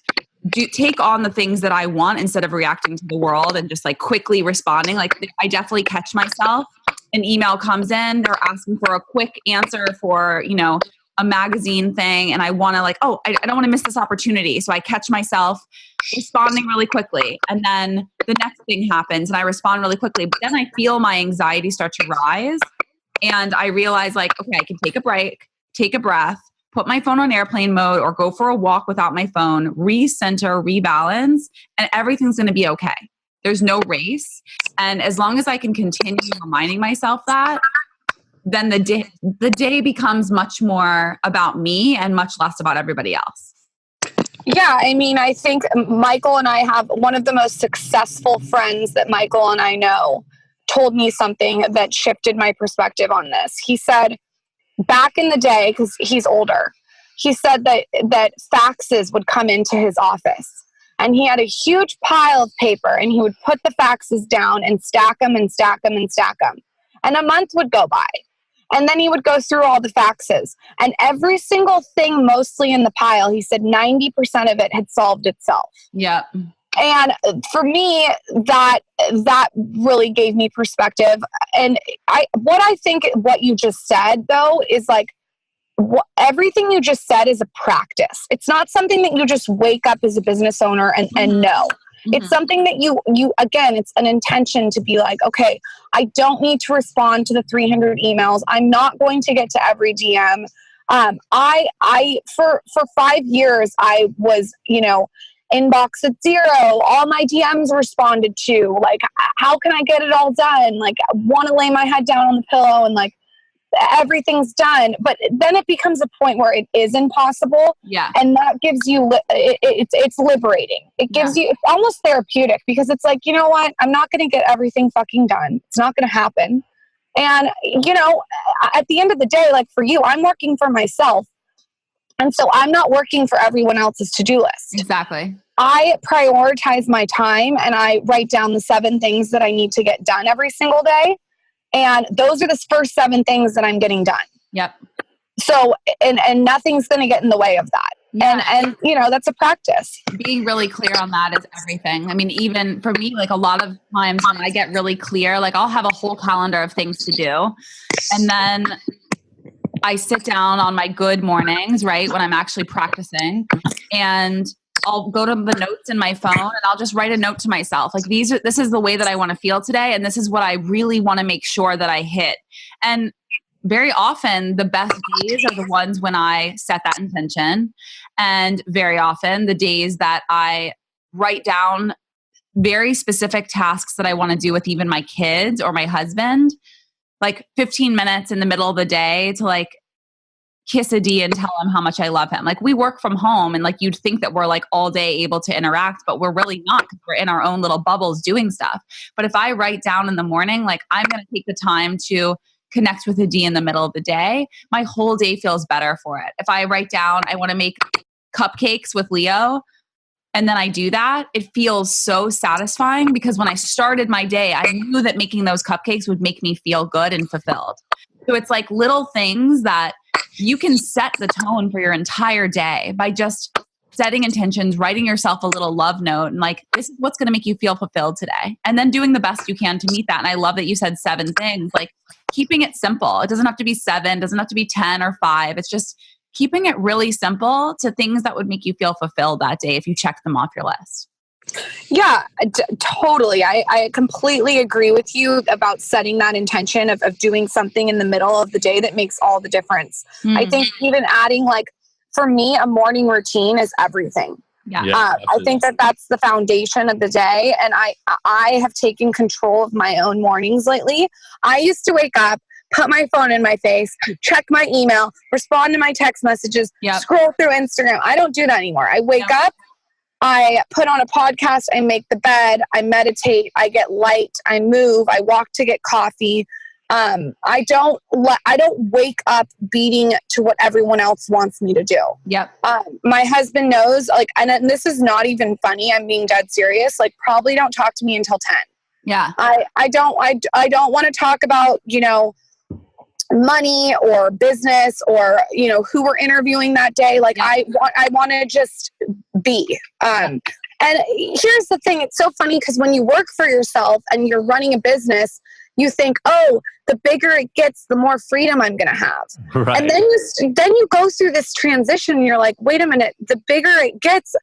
take on the things that I want instead of reacting to the world and just like quickly responding. Like I definitely catch myself. An email comes in, they're asking for a quick answer for, a magazine thing. And I want to I don't want to miss this opportunity. So I catch myself responding really quickly. And then the next thing happens and I respond really quickly. But then I feel my anxiety start to rise. And I realize okay, I can take a break, take a breath, put my phone on airplane mode or go for a walk without my phone, recenter, rebalance, and everything's going to be okay. There's no race. And as long as I can continue reminding myself that, then the day becomes much more about me and much less about everybody else. Yeah, I mean, I think Michael and I have one of the most successful friends that Michael and I know told me something that shifted my perspective on this. He said back in the day, because he's older, he said that faxes would come into his office. And he had a huge pile of paper and he would put the faxes down and stack them and stack them and stack them. And a month would go by. And then he would go through all the faxes. And every single thing mostly in the pile, he said 90% of it had solved itself. Yeah. And for me, that really gave me perspective. And I think what you just said, though, is everything you just said is a practice. It's not something that you just wake up as a business owner and know. Mm-hmm. It's something that you again, it's an intention to be like, okay, I don't need to respond to the 300 emails. I'm not going to get to every DM. For 5 years, I was, inbox at 0. All my DMs responded to. How can I get it all done? I want to lay my head down on the pillow and everything's done. But then it becomes a point where it is impossible. Yeah. And that gives you, it's liberating. It gives you, it's almost therapeutic, because it's like, you know what? I'm not going to get everything fucking done. It's not going to happen. And, you know, at the end of the day, like for you, I'm working for myself. And so I'm not working for everyone else's to-do list. Exactly. I prioritize my time and I write down the 7 things that I need to get done every single day. And those are the first 7 things that I'm getting done. Yep. So, and nothing's going to get in the way of that. Yeah. And, you know, that's a practice. Being really clear on that is everything. I mean, even for me, like a lot of times when I get really clear, like I'll have a whole calendar of things to do. And then I sit down on my good mornings, right, when I'm actually practicing, and I'll go to the notes in my phone and I'll just write a note to myself. Like this is the way that I want to feel today. And this is what I really want to make sure that I hit. And very often the best days are the ones when I set that intention. And very often the days that I write down very specific tasks that I want to do with even my kids or my husband, like 15 minutes in the middle of the day to like kiss a D and tell him how much I love him. Like we work from home and like you'd think that we're like all day able to interact, but we're really not, because we're in our own little bubbles doing stuff. But if I write down in the morning, like I'm going to take the time to connect with a D in the middle of the day, my whole day feels better for it. If I write down, I want to make cupcakes with Leo, and then I do that, it feels so satisfying, because when I started my day, I knew that making those cupcakes would make me feel good and fulfilled. So it's like little things that you can set the tone for your entire day by just setting intentions, writing yourself a little love note, and like, this is what's going to make you feel fulfilled today. And then doing the best you can to meet that. And I love that you said 7 things, like keeping it simple. It doesn't have to be 7, doesn't have to be 10 or 5. It's just keeping it really simple to things that would make you feel fulfilled that day if you check them off your list. Yeah, totally. I completely agree with you about setting that intention of doing something in the middle of the day that makes all the difference. I think even adding, like, for me, a morning routine is everything. Yeah. I think that that's the foundation of the day. And I have taken control of my own mornings lately. I used to wake up, put my phone in my face, check my email, respond to my text messages, scroll through Instagram. I don't do that anymore. I wake up, I put on a podcast, I make the bed, I meditate, I get light, I move, I walk to get coffee. I don't wake up beating to what everyone else wants me to do. Yep. My husband knows, like, and this is not even funny, I'm being dead serious. Like, probably don't talk to me until 10. Yeah. I don't want to talk about, you know, money or business or, you know, who we're interviewing that day. Like, I want to just be. And here's the thing. It's so funny, because when you work for yourself and you're running a business, you think, oh, the bigger it gets, the more freedom I'm going to have. Right. And then you go through this transition and you're like, wait a minute, the bigger it gets,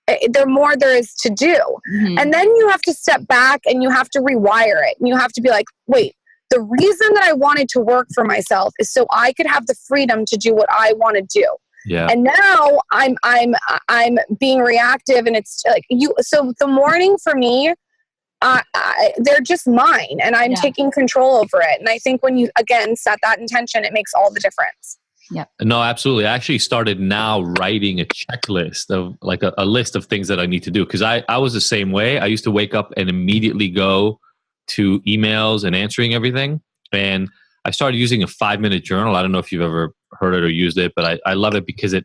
the more there is to do. Mm-hmm. And then you have to step back and you have to rewire it. And you have to be like, wait, the reason that I wanted to work for myself is so I could have the freedom to do what I want to do. Yeah. And now I'm being reactive, and it's like so the morning for me, they're just mine, and I'm taking control over it. And I think when you, again, set that intention, it makes all the difference. Yeah. No, absolutely. I actually started now writing a checklist of like a list of things that I need to do. Cause I was the same way. I used to wake up and immediately go to emails and answering everything. And I started using a 5-minute journal. I don't know if you've ever heard it or used it, but I love it because it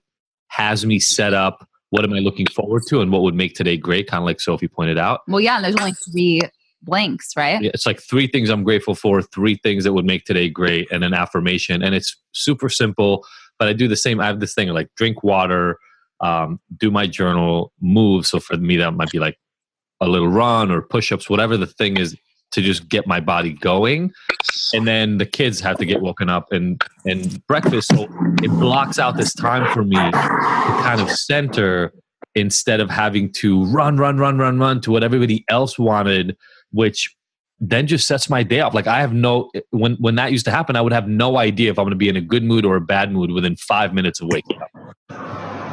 has me set up what am I looking forward to and what would make today great, kind of like Sophie pointed out. Well, yeah, and there's only 3 blanks, right? Yeah, it's like 3 things I'm grateful for, 3 things that would make today great, and an affirmation. And it's super simple, but I do the same. I have this thing like drink water, do my journal, move. So for me, that might be like a little run or push-ups, whatever the thing is, to just get my body going. And then the kids have to get woken up and breakfast. So it blocks out this time for me to kind of center, instead of having to run to what everybody else wanted, which then just sets my day up. Like I have when that used to happen, I would have no idea if I'm going to be in a good mood or a bad mood within 5 minutes of waking up.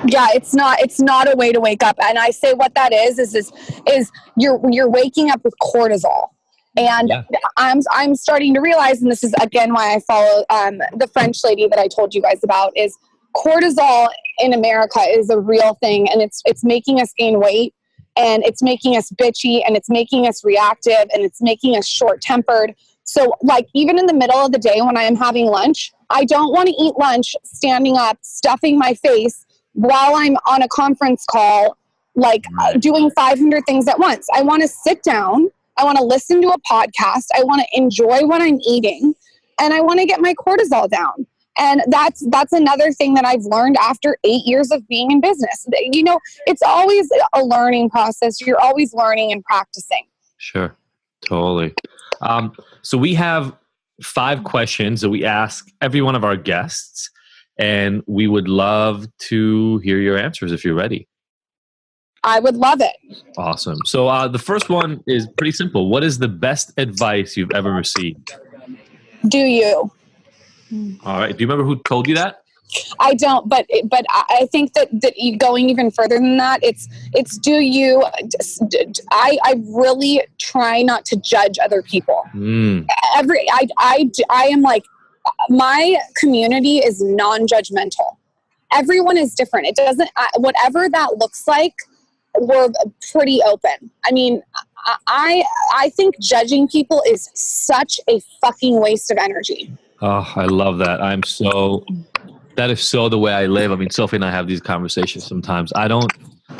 Yeah, it's not a way to wake up. And I say what that is you're waking up with cortisol. And I'm starting to realize, and this is again why I follow the French lady that I told you guys about, is cortisol in America is a real thing, and it's making us gain weight, and it's making us bitchy, and it's making us reactive, and it's making us short-tempered. So like even in the middle of the day when I am having lunch, I don't want to eat lunch standing up, stuffing my face while I'm on a conference call, like doing 500 things at once. I want to sit down. I want to listen to a podcast. I want to enjoy what I'm eating, and I want to get my cortisol down. And that's another thing that I've learned after 8 years of being in business. You know, it's always a learning process. You're always learning and practicing. Sure. Totally. So we have 5 questions that we ask every one of our guests, and we would love to hear your answers if you're ready. I would love it. Awesome. So the first one is pretty simple. What is the best advice you've ever received? Do you? All right. Do you remember who told you that? I don't, but I think that you going even further than that, it's do you. I really try not to judge other people. I am like, my community is non-judgmental. Everyone is different. It doesn't, whatever that looks like, we're pretty open. I mean, I think judging people is such a fucking waste of energy. Oh, I love that. That is so the way I live. I mean, Sophie and I have these conversations sometimes. I don't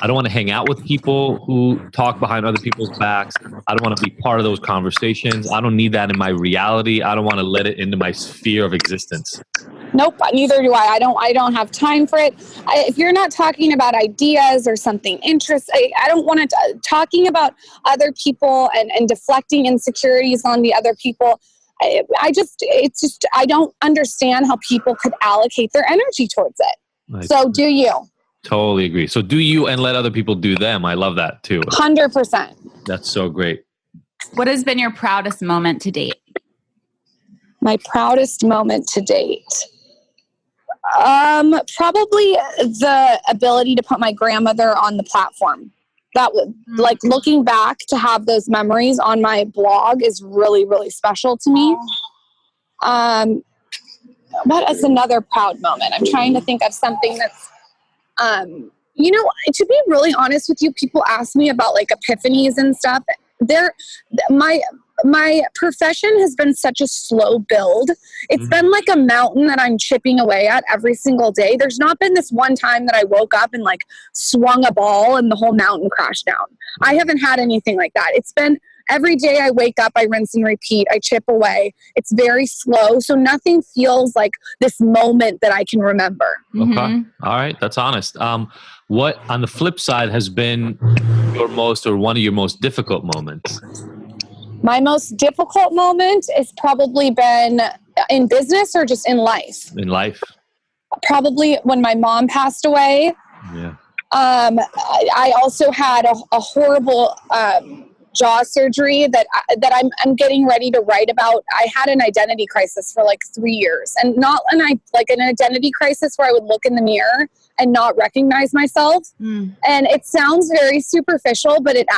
want to hang out with people who talk behind other people's backs. I don't want to be part of those conversations. I don't need that in my reality. I don't want to let it into my sphere of existence. Nope, neither do I. I don't have time for it. If you're not talking about ideas or something interesting, I don't want to talking about other people and deflecting insecurities on the other people. I don't understand how people could allocate their energy towards it. So do you? Totally agree. So do you, and let other people do them. I love that too. 100%. That's so great. What has been your proudest moment to date? My proudest moment to date. Probably the ability to put my grandmother on the platform. That would, like, looking back to have those memories on my blog is really, really special to me. What is another proud moment? I'm trying to think of something that's, you know, to be really honest with you, people ask me about like epiphanies and stuff. My profession has been such a slow build. It's been like a mountain that I'm chipping away at every single day. There's not been this one time that I woke up and like swung a ball and the whole mountain crashed down. I haven't had anything like that. It's been every day I wake up, I rinse and repeat, I chip away. It's very slow. So nothing feels like this moment that I can remember. Okay. All right. That's honest. What on the flip side has been your most, or one of your most difficult moments? My most difficult moment has probably been in business or just in life. In life. Probably when my mom passed away. Yeah. I also had a horrible jaw surgery that I'm getting ready to write about. I had an identity crisis for like 3 years, and not an identity crisis where I would look in the mirror and not recognize myself. And it sounds very superficial, but it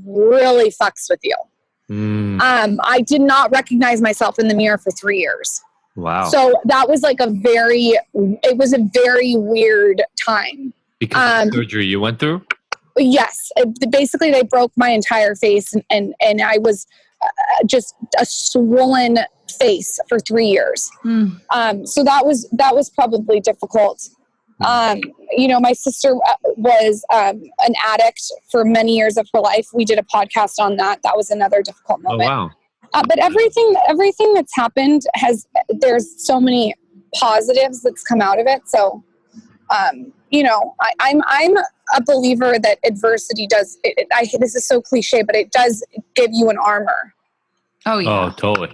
really fucks with you. I did not recognize myself in the mirror for 3 years. Wow. So that was like it was a very weird time. Because of the surgery you went through? Yes. Basically, they broke my entire face, and I was just a swollen face for 3 years. So that was probably difficult. You know, my sister was an addict for many years of her life. We did a podcast on that. That was another difficult moment. Oh, wow. But everything that's happened there's so many positives that's come out of it. So, you know, I'm a believer that adversity does, this is so cliche, but it does give you an armor. Oh, yeah. Oh, totally.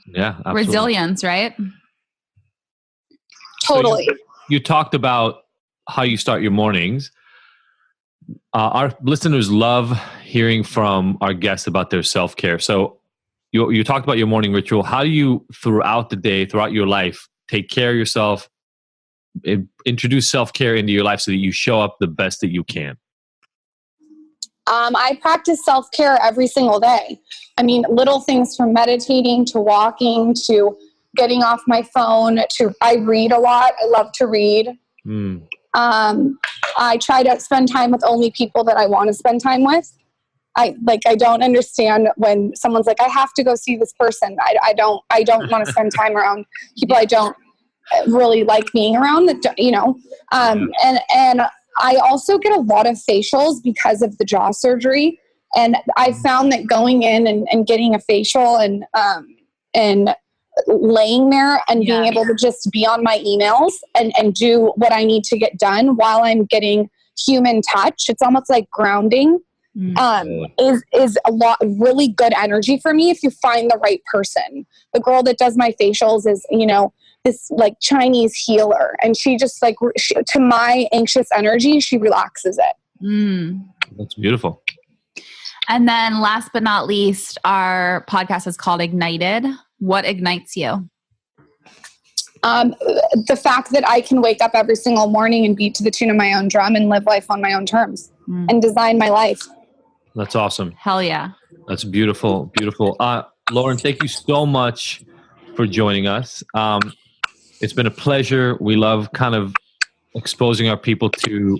Yeah. Absolutely. Resilience, right? Totally. So you talked about how you start your mornings. Our listeners love hearing from our guests about their self-care. So you talked about your morning ritual. How do you, throughout the day, throughout your life, take care of yourself, introduce self-care into your life so that you show up the best that you can? I practice self-care every single day. I mean, little things from meditating to walking to getting off my phone to I read a lot. I love to read. I try to spend time with only people that I want to spend time with. I don't understand when someone's like, I have to go see this person. I don't want to spend time around people I don't really like being around, and I also get a lot of facials because of the jaw surgery. And I found that going in and getting a facial and laying there and being able to just be on my emails and do what I need to get done while I'm getting human touch. It's almost like grounding. Is a lot really good energy for me if you find the right person. The girl that does my facials is, this like Chinese healer, and she just to my anxious energy, she relaxes it. That's beautiful. And then last but not least, our podcast is called Ignited. What ignites you? The fact that I can wake up every single morning and beat to the tune of my own drum and live life on my own terms and design my life. That's awesome. Hell yeah. That's beautiful. Beautiful. Lauryn, thank you so much for joining us. It's been a pleasure. We love kind of exposing our people to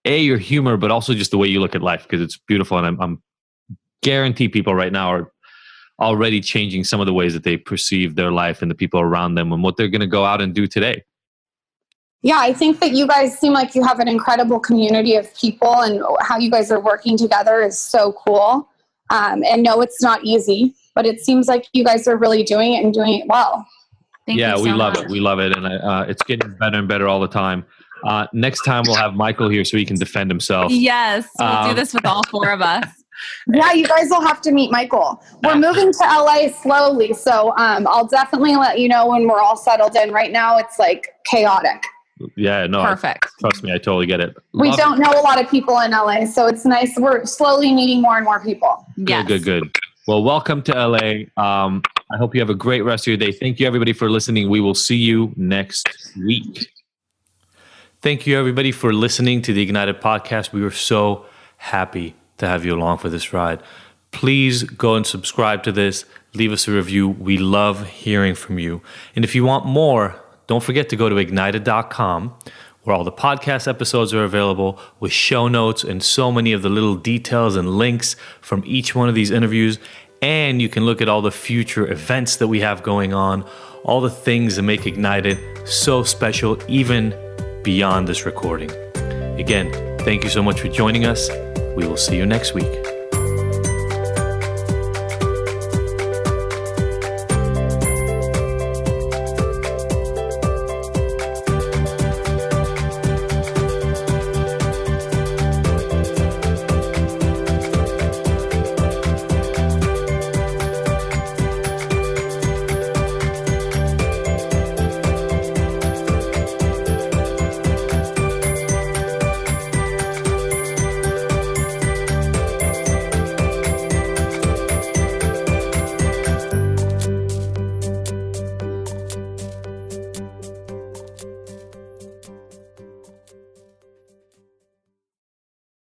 your humor, but also just the way you look at life, because it's beautiful. And I'm guarantee people right now are already changing some of the ways that they perceive their life and the people around them and what they're going to go out and do today. Yeah, I think that you guys seem like you have an incredible community of people, and how you guys are working together is so cool. And no, it's not easy, but it seems like you guys are really doing it and doing it well. Thank you so we love much. it. We love it. And it's getting better and better all the time. Next time we'll have Michael here so he can defend himself. Yes, we'll do this with all four of us. Yeah, you guys will have to meet Michael. We're moving to LA slowly, so I'll definitely let you know when we're all settled in. Right now, it's like chaotic. Yeah, no. Perfect. Trust me, I totally get it. We don't know a lot of people in LA, so it's nice. We're slowly meeting more and more people. Yes. Good. Well, welcome to LA. I hope you have a great rest of your day. Thank you, everybody, for listening. We will see you next week. Thank you, everybody, for listening to the Ignited podcast. We were so happy to have you along for this ride. Please go and subscribe to this. Leave us a review. We love hearing from you. And if you want more, don't forget to go to ignited.com, where all the podcast episodes are available with show notes and so many of the little details and links from each one of these interviews. And you can look at all the future events that we have going on, all the things that make Ignited so special, even beyond this recording. Again, thank you so much for joining us. We will see you next week.